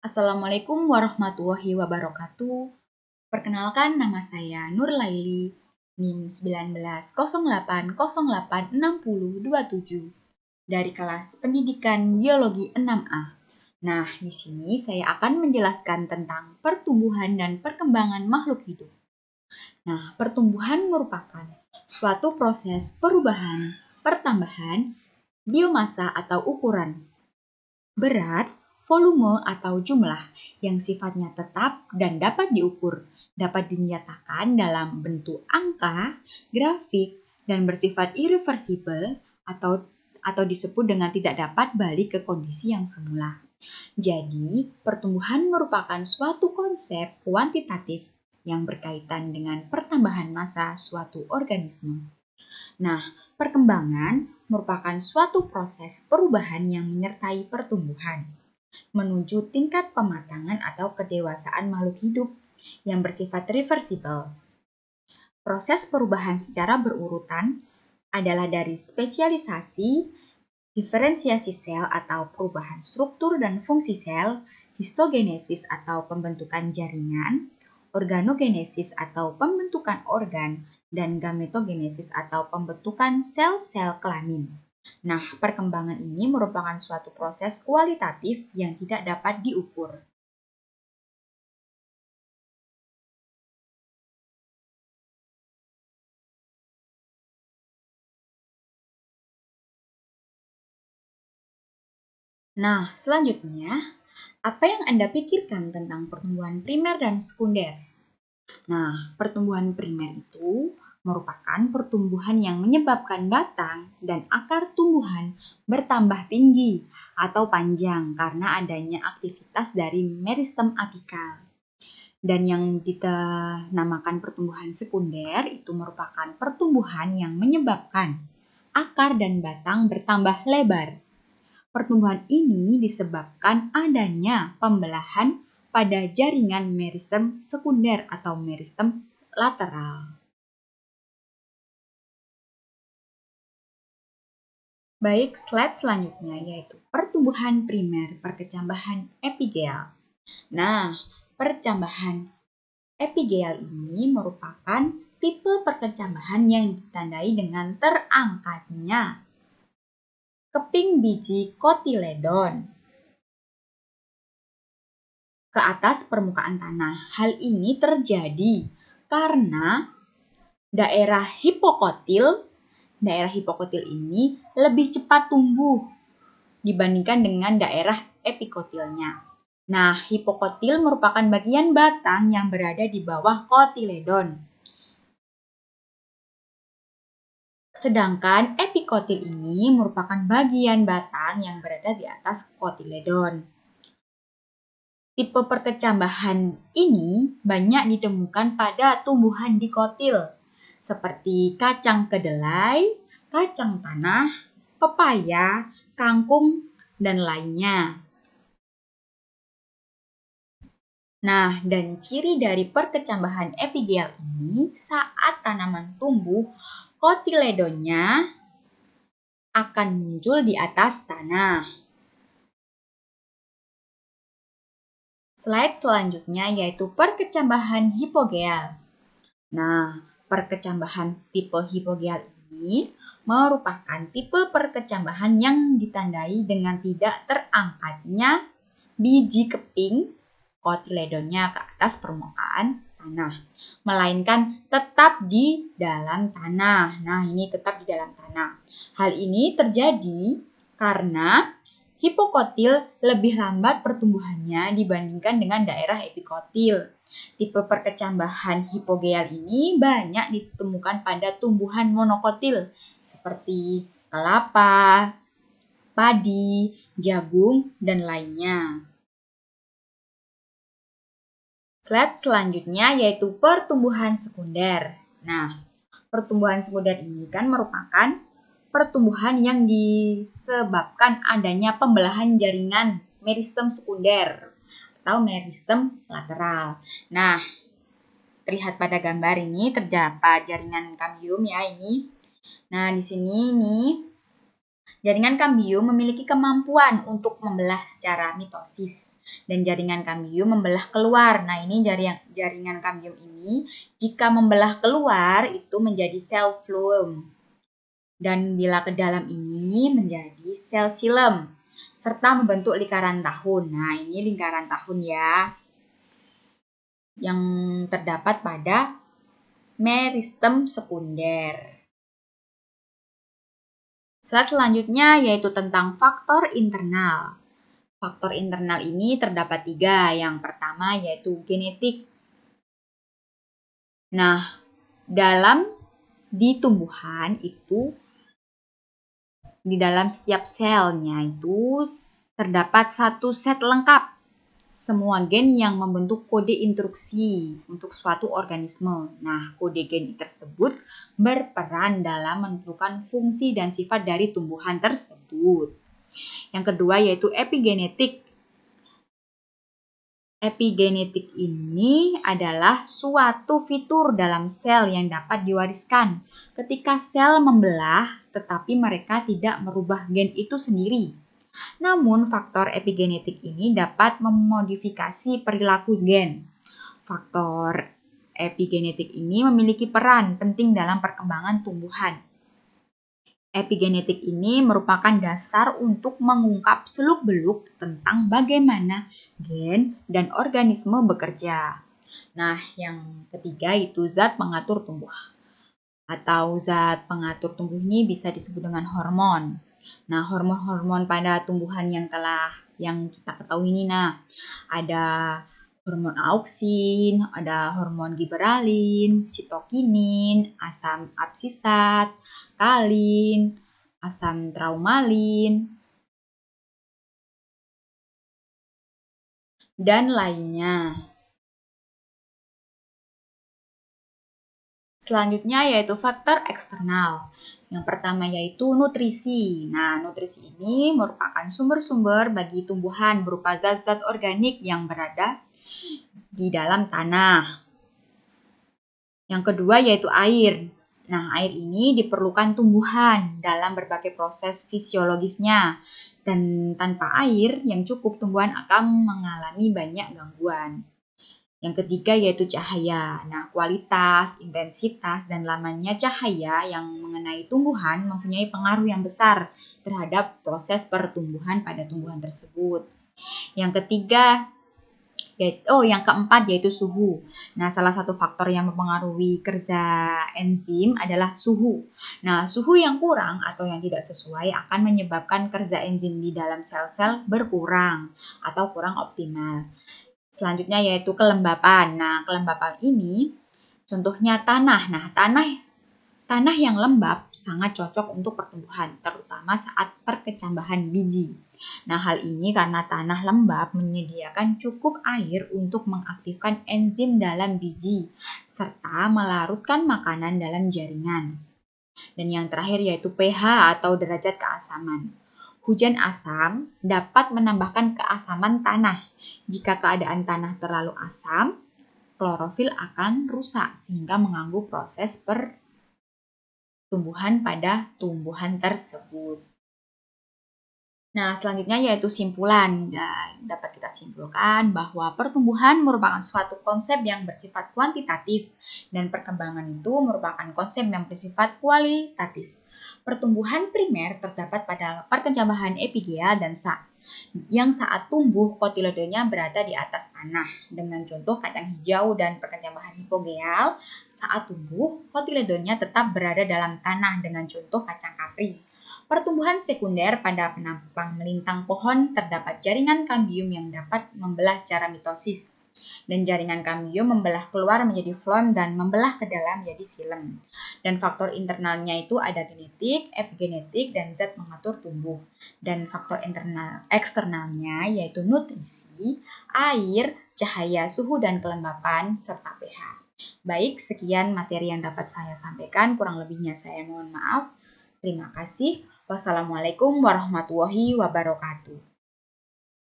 Assalamualaikum warahmatullahi wabarakatuh. Perkenalkan, nama saya Nur Laili, NIM 1908086027 dari kelas Pendidikan Biologi 6A. Nah, di sini saya akan menjelaskan tentang pertumbuhan dan perkembangan makhluk hidup. Nah, pertumbuhan merupakan suatu proses perubahan, pertambahan, biomasa atau ukuran, berat, volume atau jumlah yang sifatnya tetap dan dapat diukur, dapat dinyatakan dalam bentuk angka, grafik, dan bersifat irreversibel atau disebut dengan tidak dapat balik ke kondisi yang semula. Jadi, pertumbuhan merupakan suatu konsep kuantitatif yang berkaitan dengan pertambahan massa suatu organisme. Nah, perkembangan merupakan suatu proses perubahan yang menyertai pertumbuhan menuju tingkat pematangan atau kedewasaan makhluk hidup yang bersifat reversibel. Proses perubahan secara berurutan adalah dari spesialisasi, diferensiasi sel atau perubahan struktur dan fungsi sel, histogenesis atau pembentukan jaringan, organogenesis atau pembentukan organ, dan gametogenesis atau pembentukan sel-sel kelamin. Nah, perkembangan ini merupakan suatu proses kualitatif yang tidak dapat diukur. Nah, selanjutnya, apa yang Anda pikirkan tentang pertumbuhan primer dan sekunder? Nah, pertumbuhan primer itu merupakan pertumbuhan yang menyebabkan batang dan akar tumbuhan bertambah tinggi atau panjang karena adanya aktivitas dari meristem apikal. Dan yang dinamakan pertumbuhan sekunder itu merupakan pertumbuhan yang menyebabkan akar dan batang bertambah lebar. Pertumbuhan ini disebabkan adanya pembelahan pada jaringan meristem sekunder atau meristem lateral. Baik, slide selanjutnya yaitu pertumbuhan primer perkecambahan epigel. Nah, percambahan epigel ini merupakan tipe perkecambahan yang ditandai dengan terangkatnya keping biji kotiledon ke atas permukaan tanah. Hal ini terjadi karena daerah hipokotil ini lebih cepat tumbuh dibandingkan dengan daerah epikotilnya. Nah, hipokotil merupakan bagian batang yang berada di bawah kotiledon. Sedangkan epikotil ini merupakan bagian batang yang berada di atas kotiledon. Tipe perkecambahan ini banyak ditemukan pada tumbuhan dikotil, seperti kacang kedelai, kacang tanah, pepaya, kangkung, dan lainnya. Nah, dan ciri dari perkecambahan epigel ini saat tanaman tumbuh, kotiledonnya akan muncul di atas tanah. Slide selanjutnya yaitu perkecambahan hipogel. Nah, perkecambahan tipe hipogel ini merupakan tipe perkecambahan yang ditandai dengan tidak terangkatnya biji keping kotiledonnya ke atas permukaan tanah, melainkan tetap di dalam tanah. Nah, ini tetap di dalam tanah. Hal ini terjadi karena hipokotil lebih lambat pertumbuhannya dibandingkan dengan daerah epikotil. Tipe perkecambahan hipogel ini banyak ditemukan pada tumbuhan monokotil seperti kelapa, padi, jagung, dan lainnya. Slide selanjutnya yaitu pertumbuhan sekunder. Nah, pertumbuhan sekunder ini kan merupakan pertumbuhan yang disebabkan adanya pembelahan jaringan meristem sekunder atau meristem lateral. Nah, terlihat pada gambar ini terdapat jaringan kambium ya ini. Nah, di sini nih Jaringan kambium memiliki kemampuan untuk membelah secara mitosis dan jaringan kambium membelah keluar. Nah, ini jaringan kambium ini jika membelah keluar itu menjadi sel fluum. Dan bila ke dalam ini menjadi sel xilem serta membentuk lingkaran tahun. Nah, ini lingkaran tahun ya yang terdapat pada meristem sekunder. Slide selanjutnya yaitu tentang faktor internal. Faktor internal ini terdapat 3. Yang pertama yaitu genetik. Nah, di tumbuhan itu, di dalam setiap selnya itu terdapat satu set lengkap semua gen yang membentuk kode instruksi untuk suatu organisme. Nah, kode gen tersebut berperan dalam menentukan fungsi dan sifat dari tumbuhan tersebut. Yang kedua yaitu epigenetik. Epigenetik ini adalah suatu fitur dalam sel yang dapat diwariskan ketika sel membelah tetapi mereka tidak merubah gen itu sendiri. Namun, faktor epigenetik ini dapat memodifikasi perilaku gen. Faktor epigenetik ini memiliki peran penting dalam perkembangan tumbuhan. Epigenetik ini merupakan dasar untuk mengungkap seluk-beluk tentang bagaimana gen dan organisme bekerja. Nah, yang ketiga itu zat pengatur tumbuh. Atau zat pengatur tumbuh ini bisa disebut dengan hormon. Nah, hormon-hormon pada tumbuhan yang kita ketahui ini, ada hormon auksin, ada hormon giberalin, sitokinin, asam absisat, kalin, asam traumalin, dan lainnya. Selanjutnya yaitu faktor eksternal. Yang pertama yaitu nutrisi. Nah, nutrisi ini merupakan sumber-sumber bagi tumbuhan berupa zat-zat organik yang berada di dalam tanah. Yang kedua yaitu air. Nah, air ini diperlukan tumbuhan dalam berbagai proses fisiologisnya. Dan tanpa air yang cukup, tumbuhan akan mengalami banyak gangguan. Yang ketiga yaitu cahaya. Nah, kualitas, intensitas, dan lamanya cahaya yang mengenai tumbuhan mempunyai pengaruh yang besar terhadap proses pertumbuhan pada tumbuhan tersebut. Yang keempat yaitu suhu. Nah, salah satu faktor yang mempengaruhi kerja enzim adalah suhu. Nah, suhu yang kurang atau yang tidak sesuai akan menyebabkan kerja enzim di dalam sel-sel berkurang atau kurang optimal. Selanjutnya yaitu kelembapan. Nah, kelembapan ini contohnya tanah. Nah, tanah yang lembab sangat cocok untuk pertumbuhan, terutama saat perkecambahan biji. Nah, hal ini karena tanah lembab menyediakan cukup air untuk mengaktifkan enzim dalam biji, serta melarutkan makanan dalam jaringan. Dan yang terakhir yaitu pH atau derajat keasaman. Hujan asam dapat menambahkan keasaman tanah. Jika keadaan tanah terlalu asam, klorofil akan rusak sehingga mengganggu proses pertumbuhan pada tumbuhan tersebut. Nah, selanjutnya yaitu simpulan. Dan dapat kita simpulkan bahwa pertumbuhan merupakan suatu konsep yang bersifat kuantitatif dan perkembangan itu merupakan konsep yang bersifat kualitatif. Pertumbuhan primer terdapat pada perkecambahan epigea dan yang saat tumbuh kotiledonya berada di atas tanah. Dengan contoh kacang hijau dan perkecambahan hipogeal, saat tumbuh kotiledonya tetap berada dalam tanah dengan contoh kacang kapri. Pertumbuhan sekunder pada penampang melintang pohon terdapat jaringan kambium yang dapat membelah secara mitosis. Dan jaringan kambium membelah keluar menjadi floem dan membelah ke dalam menjadi xilem. Dan faktor internalnya itu ada genetik, epigenetik, dan zat mengatur tumbuh. Dan faktor eksternalnya yaitu nutrisi, air, cahaya, suhu, dan kelembapan, serta pH. Baik, sekian materi yang dapat saya sampaikan. Kurang lebihnya saya mohon maaf. Terima kasih. Wassalamualaikum warahmatullahi wabarakatuh.